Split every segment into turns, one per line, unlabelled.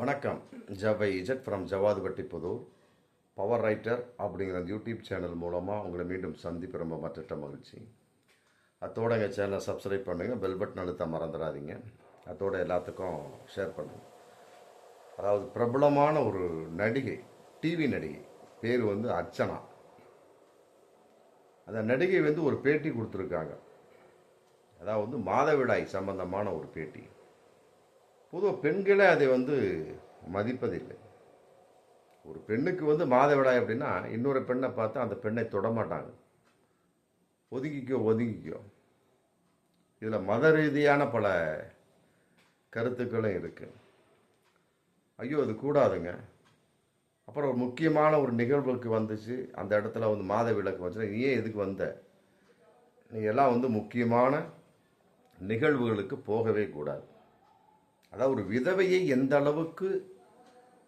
வணக்கம். ஜவை Z from Javadhupatti Pudur. Power writer அப்படிங்கிற யூடியூப் சேனல் மூலமாக உங்களை மீண்டும் சந்திப்பு ரொம்ப மற்ற மகிழ்ச்சி. அத்தோட எங்கள் சேனலை சப்ஸ்கிரைப் பண்ணுங்கள், பெல் பட்டன் அழுத்த மறந்துடாதீங்க. அத்தோட எல்லாத்துக்கும் ஷேர் பண்ணுங்கள். அதாவது பிரபலமான ஒரு நடிகை, டிவி நடிகை, பேர் அர்ச்சனா. அந்த நடிகை ஒரு பேட்டி கொடுத்துருக்காங்க. அதாவது மாதவிடாய் சம்பந்தமான ஒரு பேட்டி. பொதுவாக பெண்களே அதை மதிப்பதில்லை. ஒரு பெண்ணுக்கு மாதவிடாய் அப்படின்னா இன்னொரு பெண்ணை பார்த்து அந்த பெண்ணை தொடமாட்டாங்க. ஒதுங்கிக்கோ. இதில் மத ரீதியான பல கருத்துக்களும் இருக்கு. ஐயோ அது கூடாதுங்க. அப்புறம் ஒரு முக்கியமான ஒரு நிகழ்வுக்கு வந்துச்சு, அந்த இடத்துல மாத விளக்கு வந்துச்சு, நீ ஏன் எதுக்கு வந்த? நீ எல்லாம் முக்கியமான நிகழ்வுகளுக்கு போகவே கூடாது. அதாவது ஒரு விதவையை எந்த அளவுக்கு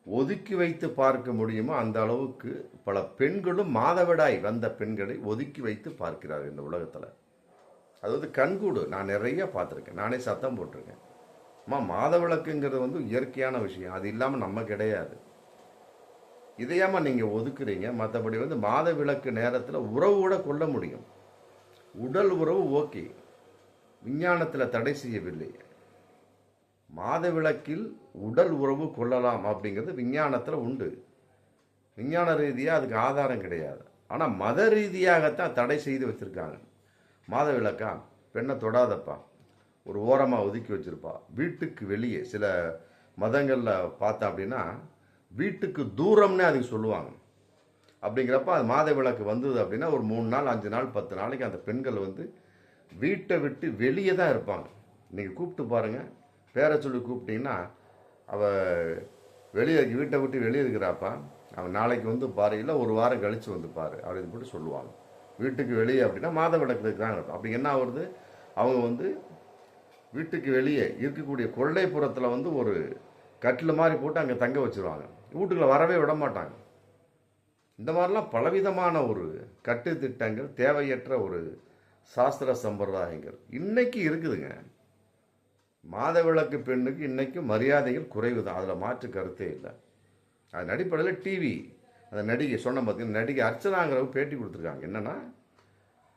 ஒதுக்கி வைத்து பார்க்க முடியுமோ அந்த அளவுக்கு பல பெண்களும் மாதவிடாய் வந்த பெண்களை ஒதுக்கி வைத்து பார்க்கிறார்கள் இந்த உலகத்தில். அது கண்கூடு. நான் நிறைய பார்த்துருக்கேன், நானே சத்தம் போட்டிருக்கேன். மாதவிளக்குங்கிறது இயற்கையான விஷயம், அது இல்லாமல் நம்ம கிடையாது. இதையாம நீங்கள் ஒதுக்குறீங்க. மற்றபடி மாதவிளக்கு நேரத்தில் உறவு கூட கொள்ள முடியும். உடல் உறவு ஓகே, விஞ்ஞானத்தில் தடை செய்யவில்லை. மாதவிளக்கில் உடல் உறவு கொள்ளலாம் அப்படிங்கிறது விஞ்ஞானத்தில் உண்டு. விஞ்ஞான ரீதியாக அதுக்கு ஆதாரம் கிடையாது. ஆனால் மத ரீதியாகத்தான் தடை செய்து வச்சுருக்காங்க. மாதவிளக்கா, பெண்ணை தொடாதப்பா, ஒரு ஓரமாக ஒதுக்கி வச்சுருப்பா. வீட்டுக்கு வெளியே சில மதங்களில் பார்த்தா அப்படின்னா வீட்டுக்கு தூரம்னே அதுக்கு சொல்லுவாங்க. அப்படிங்கிறப்ப அது மாதவிளக்கு வந்தது அப்படின்னா ஒரு 3 நாள் 5 நாள் 10 நாளைக்கு அந்த பெண்கள் வீட்டை விட்டு வெளியே தான் இருப்பாங்க. நீங்கள் கூப்பிட்டு பாருங்கள், பேரை சொல்லி கூப்பிட்டீங்கன்னா அவள் வெளியே வீட்டை விட்டு வெளியே இருக்கிறாப்பா, அவன் நாளைக்கு பாரு, இல்லை ஒரு வாரம் கழித்து பாரு அப்படின்னு போட்டு சொல்லுவாங்க. வீட்டுக்கு வெளியே அப்படின்னா மாதவிளக்கு இருக்கிறாங்க. அப்படி என்ன வருது, அவங்க வீட்டுக்கு வெளியே இருக்கக்கூடிய கொல்லைப்புறத்தில் ஒரு கட்டில் மாதிரி போட்டு அங்கே தங்க வச்சுருவாங்க. வீட்டுக்குள்ளே வரவே விட மாட்டாங்க. இந்த மாதிரிலாம் பலவிதமான ஒரு கட்டுத்திட்டங்கள், தேவையற்ற ஒரு சாஸ்திர சம்பிரதாயங்கள் இன்னைக்கு இருக்குதுங்க. மாதவிளக்கு பெண்ணுக்கு இன்னைக்கும் மரியாதைகள் குறைவு தான், அதில் மாற்று கருத்தே இல்லை. அதன் அடிப்படையில் டிவி அந்த நடிகை சொன்ன பார்த்தீங்கன்னா, நடிகை அர்ச்சனாங்கிறவங்க பேட்டி கொடுத்துருக்காங்க. என்னன்னா,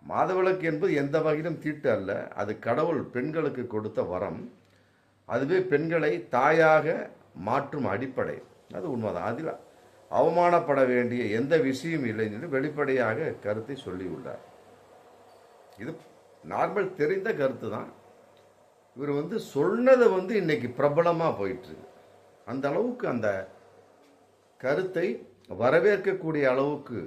மாதவிளக்கு என்பது எந்த வகையிலும் தீட்டு அல்ல, அது கடவுள் பெண்களுக்கு கொடுத்த வரம். அதுவே பெண்களை தாயாக மாற்றும் அடிப்படை. அது உண்மைதான். அதில் அவமானப்பட வேண்டிய எந்த விஷயம் இல்லை என்று வெளிப்படையாக கருத்தை சொல்லியுள்ளார். இது நார்மல் தெரிந்த கருத்து தான். இவர் சொன்னதை இன்னைக்கு பிரபலமாக போயிட்டு இருக்கு. அந்த அளவுக்கு அந்த கருத்தை வரவேற்கக்கூடிய அளவுக்கு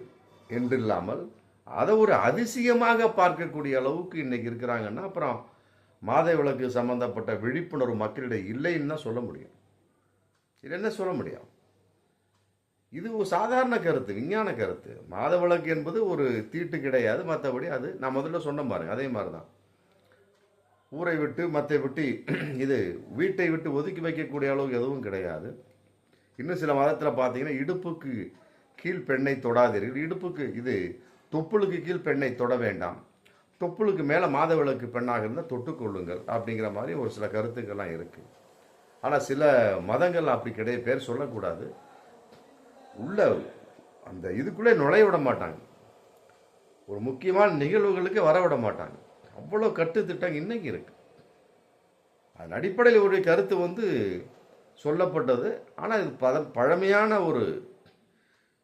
என்று இல்லாமல் அதை ஒரு அதிசயமாக பார்க்கக்கூடிய அளவுக்கு இன்னைக்கு இருக்கிறாங்கன்னா, அப்புறம் மாதவிளக்கு சம்பந்தப்பட்ட விழிப்புணர்வு மக்களிடையே இல்லைன்னு தான் சொல்ல முடியும். இது என்ன சொல்ல முடியும்? இது ஒரு சாதாரண கருத்து, விஞ்ஞான கருத்து. மாதவிளக்கு என்பது ஒரு தீட்டு கிடையாது. மற்றபடி அது நான் முதல்ல சொன்ன பாருங்க, அதே மாதிரி தான் ஊரை விட்டு மற்ற விட்டு இது வீட்டை விட்டு ஒதுக்கி வைக்கக்கூடிய அளவுக்கு எதுவும் கிடையாது. இன்னும் சில மதத்தில் பார்த்தீங்கன்னா, இடுப்புக்கு கீழ் பெண்ணை தொடாதீர்கள், இடுப்புக்கு இது தொப்புளுக்கு கீழ் பெண்ணை தொட வேண்டாம், தொப்புளுக்கு மேலே மாதவிளக்கு பெண்ணாக இருந்தால் தொட்டுக்கொள்ளுங்கள் அப்படிங்கிற மாதிரி ஒரு சில கருத்துக்கள்லாம் இருக்குது. ஆனால் சில மதங்கள் அப்படி கிடையாது, பேர் சொல்லக்கூடாது, உள்ள அந்த இதுக்குள்ளே நுழைய விட மாட்டாங்க. ஒரு முக்கியமான நிகழ்வுகளுக்கு வர விட மாட்டாங்க. அவ்வளோ கட்டுத்திட்டம் இன்னைக்கு இருக்கு. அதன் அடிப்படையில் ஒரு கருத்து சொல்லப்பட்டது. ஆனால் இது பழமையான ஒரு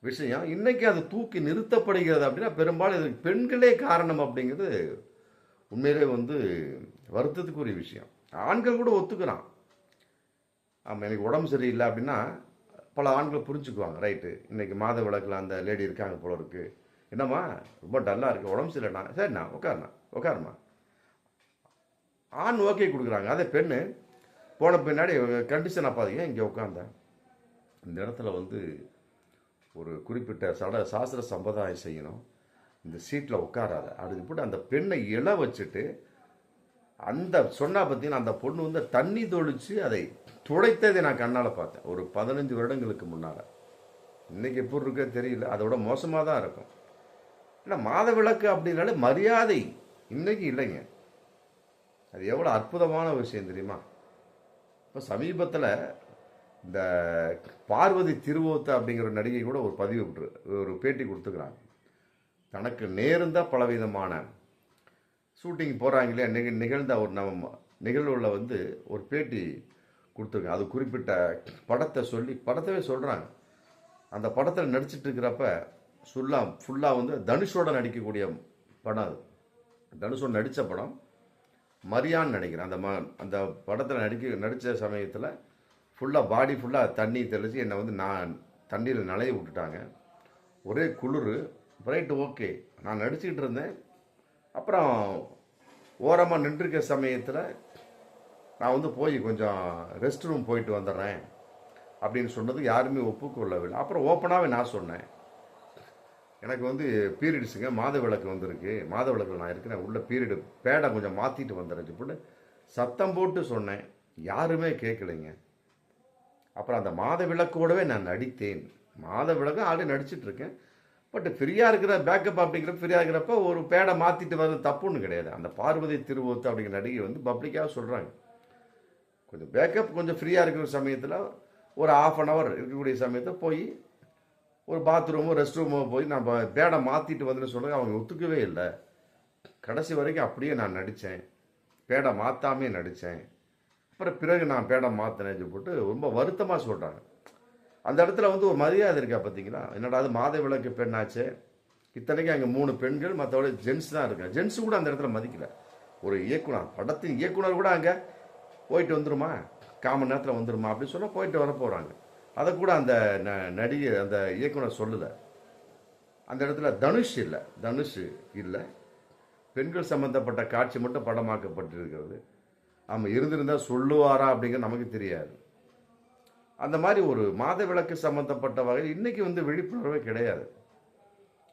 விஷயம். இன்னைக்கு அது தூக்கி நிறுத்தப்படுகிறது அப்படின்னா பெரும்பாலும் இதுக்கு பெண்களே காரணம் அப்படிங்கிறது உண்மையிலே வருத்தத்துக்குரிய விஷயம். ஆண்கள் கூட ஒத்துக்கிறான். ஆமாம், எனக்கு உடம்பு சரியில்லை அப்படின்னா பல ஆண்கள் புரிஞ்சுக்குவாங்க. ரைட்டு, இன்னைக்கு மாத விளக்கில் அந்த லேடி இருக்காங்க போல இருக்கு, என்னம்மா ரொம்ப டல்லாக இருக்கு, உடம்பு சரியில்லைண்ணா, சரிண்ணா உட்காருமா. ஆண் ஓகே கொடுக்குறாங்க. அதே பெண்ணு போன பின்னாடி கண்டிஷன் பார்த்தீங்க, இங்கே உட்காந்தேன், இந்த இடத்துல ஒரு குறிப்பிட்ட சாஸ்திர சம்பிரதாயம் செய்யணும், இந்த சீட்டில் உட்காராத அப்படின்னு போட்டு அந்த பெண்ணை இழ வச்சுட்டு அந்த சொன்னா பார்த்தீங்கன்னா, அந்த பொண்ணு தண்ணி தொளிச்சு அதை துடைத்ததை நான் கண்ணால் பார்த்தேன் ஒரு 15 வருடங்களுக்கு முன்னால். இன்னைக்கு எப்படி இருக்க தெரியல, அதோட மோசமாக தான் இருக்கும். ஏன்னா மாதவிளக்கு அப்படின்னாலே மரியாதை இன்னைக்கு இல்லைங்க. அது எவ்வளோ அற்புதமான விஷயம் தெரியுமா? இப்போ சமீபத்தில் இந்த பார்வதி திருவோத்து அப்படிங்கிற நடிகை கூட ஒரு பதிவு ஒரு பேட்டி கொடுத்துக்கிறாங்க. தனக்கு நேர்ந்த பலவிதமான ஷூட்டிங் போகிறாங்க இல்லையா, நிகழ்ந்த ஒரு நிகழ்வுல வந்து ஒரு பேட்டி கொடுத்துருக்காங்க. அது குறிப்பிட்ட படத்தை சொல்லி படத்தவே சொல்கிறாங்க. அந்த படத்தில் நடிச்சிட்டு இருக்கிறப்ப ஃபுல்லாக வந்து தனுஷோட நடிக்கக்கூடிய படம். அது தனுஷோட நடித்த படம் மரியான்னு நினைக்கிறேன். அந்த படத்தில் நடித்த சமயத்தில் ஃபுல்லாக பாடி ஃபுல்லாக தண்ணி தெளித்து என்னை வந்து நான் தண்ணியில் நனைய விட்டுட்டாங்க. ஒரே குளிர். ரைட்டு, ஓகே, நான் நடிச்சுக்கிட்டு இருந்தேன். அப்புறம் ஓரமாக நின்றுருக்க சமயத்தில் நான் வந்து போய் கொஞ்சம் ரெஸ்ட் ரூம் போயிட்டு வந்துடுறேன் அப்படின்னு சொன்னது யாருமே ஒப்புக்கொள்ளவில்லை. அப்புறம் ஓப்பனாகவே நான் சொன்னேன், எனக்கு வந்து பீரியட்ஸுங்க, மாத விளக்கு வந்திருக்கு, மாத விளக்கில் நான் இருக்கிறேன், உள்ள பீரியடு பேடை கொஞ்சம் மாற்றிட்டு வந்துடுறேன் அப்படின்னு சத்தம் போட்டு சொன்னேன். யாருமே கேட்கலைங்க. அப்புறம் அந்த மாத விளக்கோடவே நான் நடித்தேன். மாத விளக்கு ஆல்ரெடி நடிச்சிட்டு இருக்கேன். பட் ஃப்ரீயாக இருக்கிற பேக்கப் அப்படிங்கிற ஃப்ரீயாக இருக்கிறப்ப ஒரு பேடை மாற்றிட்டு வர்றது தப்புன்னு கிடையாது. அந்த பார்வதி திருவோத்து அப்படிங்கிற நடிகை வந்து பப்ளிக்காக சொல்கிறாங்க, கொஞ்சம் பேக்கப் கொஞ்சம் ஃப்ரீயாக இருக்கிற சமயத்தில் ஒரு ½ இருக்கக்கூடிய சமயத்தில் போய் ஒரு பாத்ரூமோ ரெஸ்ட் ரூமோ போய் நான் பேடை மாற்றிட்டு வந்துன்னு சொல்லுங்க. அவங்க ஒத்துக்கவே இல்லை. கடைசி வரைக்கும் அப்படியே நான் நடித்தேன், பேடை மாற்றாமே நடித்தேன். அப்புறம் பிறகு நான் பேடை மாற்றினேன்னு போட்டு ரொம்ப வருத்தமாக சொல்கிறாங்க. அந்த இடத்துல வந்து ஒரு மரியாதை இருக்கா பார்த்தீங்களா? என்னடா அது மாத விளக்கு பெண்ணாச்சே, இத்தனைக்கும் அங்கே 3 பெண்கள், மற்றபடி ஜென்ஸ் தான் இருக்கா. ஜென்ஸு கூட அந்த இடத்துல மதிக்கல. ஒரு இயக்குனர், படத்தின் இயக்குனர் கூட அங்கே போயிட்டு வந்துருமா, 1/4 மணி நேரத்தில் வந்துருமா அப்படின்னு சொன்னால் போயிட்டு வர போகிறாங்க. அதை கூட அந்த நடிகை அந்த இயக்குனர் சொல்லலை. அந்த இடத்துல தனுஷ் இல்லை, பெண்கள் சம்பந்தப்பட்ட காட்சி மட்டும் படமாக்கப்பட்டிருக்கிறது. ஆமாம், இருந்திருந்தால் சொல்லுவாரா அப்படிங்கிறது நமக்கு தெரியாது. அந்த மாதிரி ஒரு மாத விளக்கு சம்பந்தப்பட்ட வகையில் இன்னைக்கு வந்து விழிப்புணர்வே கிடையாது.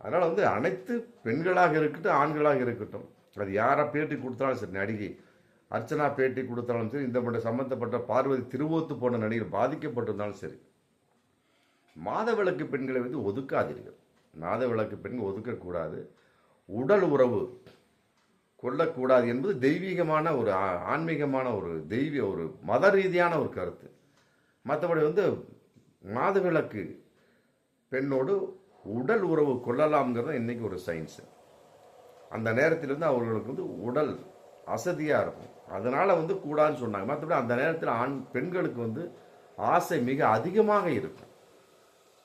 அதனால் வந்து அனைத்து பெண்களாக இருக்கட்டும், ஆண்களாக இருக்கட்டும், அது யாரை பேட்டி கொடுத்தாலும் சரி, நடிகை அர்ச்சனா பேட்டி கொடுத்தாலும் சரி, இந்த சம்பந்தப்பட்ட பார்வதி திருவோத்து போன்ற நடிகர் பாதிக்கப்பட்டிருந்தாலும் சரி, மாத விளக்கு பெண்களை வந்து ஒதுக்காதீர்கள். மாத விளக்கு பெண்கள் ஒதுக்கக்கூடாது, உடல் உறவு கொள்ளக்கூடாது என்பது தெய்வீகமான ஒரு ஆன்மீகமான ஒரு மத ரீதியான ஒரு கருத்து. மற்றபடி வந்து மாதவிளக்கு பெண்ணோடு உடல் உறவு கொள்ளலாம்ங்கிறது இன்னைக்கு ஒரு சயின்ஸு. அந்த நேரத்தில் வந்து அவர்களுக்கு வந்து உடல் அசதியாக இருக்கும், அதனால் வந்து கூடாதுன்னு சொன்னாங்க. மற்றபடி அந்த நேரத்தில் பெண்களுக்கு வந்து ஆசை மிக அதிகமாக இருக்கும்.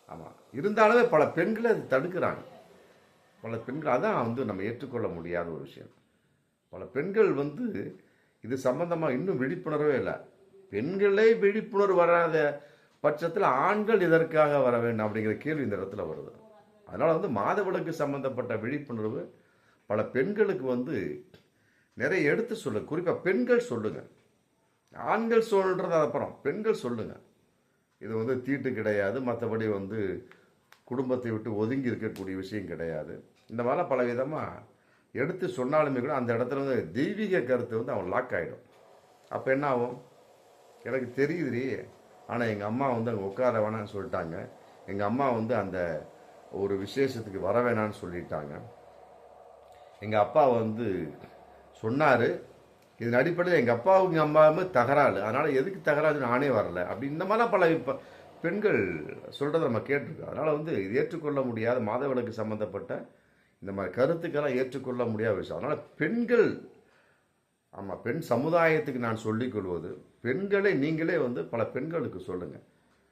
ஆமாம், இருந்தாலுமே பல பெண்களை அது தடுக்கிறாங்க. பல பெண்கள், அதான் வந்து நம்ம ஏற்றுக்கொள்ள முடியாத ஒரு விஷயம். பல பெண்கள் வந்து இது சம்பந்தமாக இன்னும் விழிப்புணர்வே இல்லை. பெண்களே விழிப்புணர்வு வராத பட்சத்தில் ஆண்கள் இதற்காக வர வேண்டும் அப்படிங்கிற கேள்வி இந்த இடத்துல வருது. அதனால் வந்து மாதவிளக்கு சம்பந்தப்பட்ட விழிப்புணர்வு பல பெண்களுக்கு வந்து நிறைய எடுத்து சொல்லுங்க. குறிப்பாக பெண்கள் சொல்லுங்க, ஆண்கள் சொல்றது அப்புறம் பெண்கள் சொல்லுங்க. இது வந்து தீட்டு கிடையாது, மற்றபடி வந்து குடும்பத்தை விட்டு ஒதுங்கி இருக்கக்கூடிய விஷயம் கிடையாது. இந்த மாதிரிலாம் பல விதமாக எடுத்து சொன்னாலுமே கூட அந்த இடத்துல வந்து தெய்வீக கருத்து வந்து அவன் லாக் ஆகிடும். அப்போ என்ன ஆகும்? எனக்கு தெரியுதுரி, ஆனால் எங்கள் அம்மா வந்து அங்கே உட்கார வேணான்னு சொல்லிட்டாங்க, எங்கள் அம்மா வந்து அந்த ஒரு விசேஷத்துக்கு வர வேணான்னு சொல்லிட்டாங்க, எங்கள் அப்பா வந்து சொன்னார், இதன் அடிப்படையில் எங்கள் அப்பாவுக்கு எங்கள் அம்மாவுமே தகராறு, அதனால் எதுக்கு தகராறு நானே வரல அப்படி இந்த மாதிரிலாம் பல பெண்கள் சொல்கிறத நம்ம கேட்டிருக்கோம். அதனால் வந்து இது ஏற்றுக்கொள்ள முடியாத மாதவிளக்கு சம்மந்தப்பட்ட இந்த மாதிரி கருத்துக்கெல்லாம் ஏற்றுக்கொள்ள முடியாத விஷயம். அதனால் பெண்கள், ஆமாம், பெண் சமுதாயத்துக்கு நான் சொல்லிக்கொள்வது, பெண்களை நீங்களே வந்து பல பெண்களுக்கு சொல்லுங்கள்.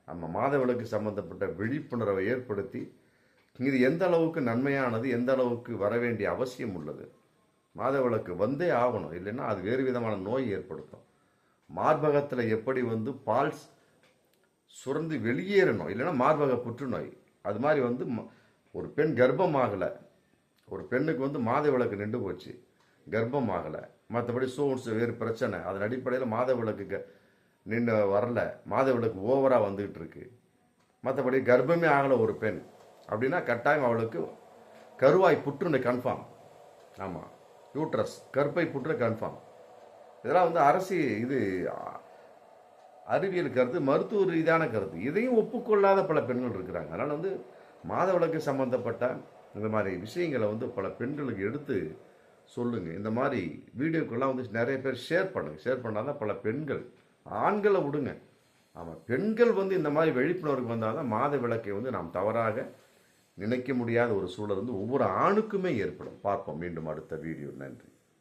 ஆமாம், மாதவிளக்கு சம்மந்தப்பட்ட விழிப்புணர்வை ஏற்படுத்தி இது எந்த அளவுக்கு நன்மையானது, எந்த அளவுக்கு வர வேண்டிய அவசியம் உள்ளது. மாதவிளக்கு வந்தே ஆகணும், இல்லைன்னா அது வேறு விதமான நோய் ஏற்படுத்தும். மார்பகத்தில் எப்படி வந்து பால் சுரந்து வெளியேறணும், இல்லைன்னா மார்பக புற்றுநோய், அது மாதிரி வந்து ஒரு பெண் கர்ப்பமாகலை, ஒரு பெண்ணுக்கு வந்து மாதவிளக்கு நின்று போச்சு, கர்ப்பமாகலை, மற்றபடி சோர்ஸ் வேறு பிரச்சனை, அதன் அடிப்படையில் மாதவிளக்கு நின்று வரல, மாதவிளக்கு ஓவராக வந்துகிட்டு இருக்கு, மற்றபடி கர்ப்பமே ஆகலை ஒரு பெண் அப்படின்னா கட்டாயம் அவளுக்கு கருவாய் புற்றுநோய் கன்ஃபார்ம். ஆமாம், யூட்ரஸ் கருப்பை புற்றுநோய் கன்ஃபார்ம். இதெல்லாம் வந்து இது அறிவியல் கருத்து, மருத்துவ ரீதியான கருத்து. இதையும் ஒப்புக்கொள்ளாத பல பெண்கள் இருக்கிறாங்க. அதனால் வந்து மாதவிளக்கு சம்பந்தப்பட்ட இந்த மாதிரி விஷயங்களை வந்து பல பெண்களுக்கு எடுத்து சொல்லுங்க. இந்த மாதிரி வீடியோக்கெல்லாம் வந்து நிறைய பேர் ஷேர் பண்ணுங்க. ஷேர் பண்ணாதான் பல பெண்கள், ஆண்களை விடுங்க, ஆமாம், பெண்கள் இந்த மாதிரி விழிப்புணர்வுக்கு வந்தால் தான் மாத விளக்கை நாம் தவறாக நினைக்க முடியாத ஒரு சூழல் ஒவ்வொரு ஆணுக்குமே ஏற்படும். பார்ப்போம் மீண்டும் அடுத்த வீடியோ. நன்றி.